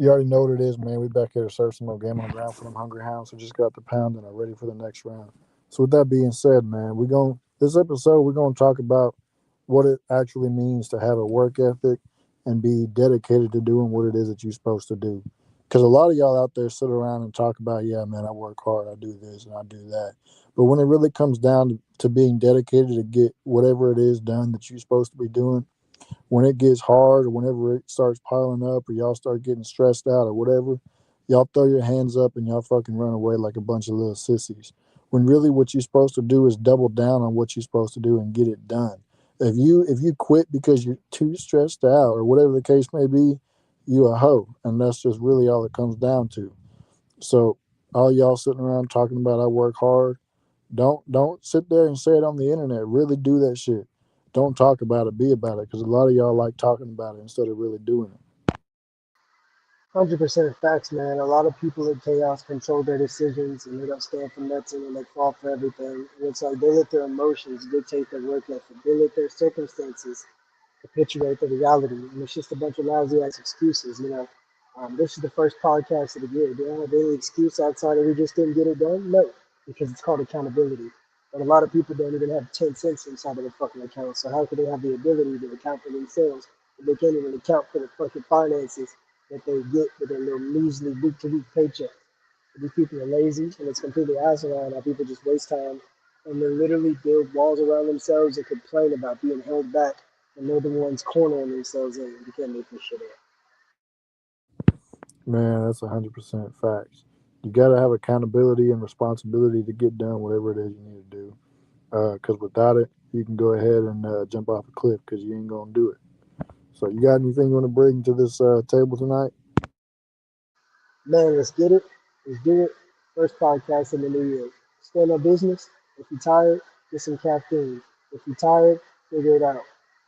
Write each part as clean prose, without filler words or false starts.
You already know what it is, man. We back here to serve some more game on the ground for them hungry hounds who just got the pound and are ready for the next round. So with that being said, man, this episode we're gonna talk about what it actually means to have a work ethic and be dedicated to doing what it is that you're supposed to do. Because a lot of y'all out there sit around and talk about, yeah, man, I work hard, I do this and I do that. But when it really comes down to being dedicated to get whatever it is done that you're supposed to be doing, when it gets hard or whenever it starts piling up or y'all start getting stressed out or whatever, y'all throw your hands up and y'all fucking run away like a bunch of little sissies. When really what you're supposed to do is double down on what you're supposed to do and get it done. If you quit because you're too stressed out or whatever the case may be, you a hoe. And that's just really all it comes down to. So all y'all sitting around talking about I work hard, don't sit there and say it on the internet. Really do that shit. Don't talk about it. Be about it. Because a lot of y'all like talking about it instead of really doing it. 100% facts, man. A lot of people in chaos control their decisions and they don't stand for nothing and they fall for everything. And it's like they let their emotions dictate their work ethic. They let their circumstances perpetuate the reality. And it's just a bunch of lousy ass excuses, you know. This is the first podcast of the year. Do I have any excuse outside of we just didn't get it done? No, because it's called accountability. But a lot of people don't even have 10 cents inside of their fucking account. So how could they have the ability to account for themselves if they can't even account for the fucking finances that they get with their little measly week to week paycheck? These people are lazy and it's completely asinine how people just waste time and they literally build walls around themselves and complain about being held back and they're the ones cornering themselves in and you can't make this shit up. Man, that's 100% facts. You got to have accountability and responsibility to get done whatever it is you need to do. Because without it, you can go ahead and jump off a cliff because you ain't going to do it. So, you got anything you want to bring to this table tonight? Man, let's get it. Let's do it. First podcast in the new year. Stand on business. If you're tired, get some caffeine. If you're tired, figure it out.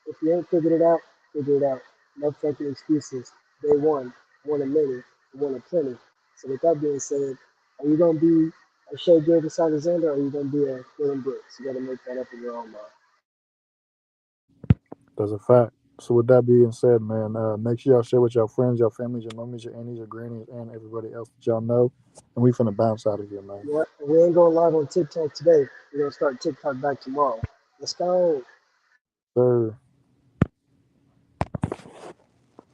If you ain't figured it out, figure it out. No fucking excuses. Day one of many, one of plenty. So with that being said, are you gonna be a Shay Gilgis Alexander or are you gonna be a Dylan Brooks? You gotta make that up in your own mind. That's a fact. So, with that being said, man, make sure y'all share with your friends, your families, your mummies, your aunties, your grannies, and everybody else that y'all know. And we finna bounce out of here, man. Yeah, and we ain't going live on TikTok today. We're gonna start TikTok back tomorrow. Let's go. Sir.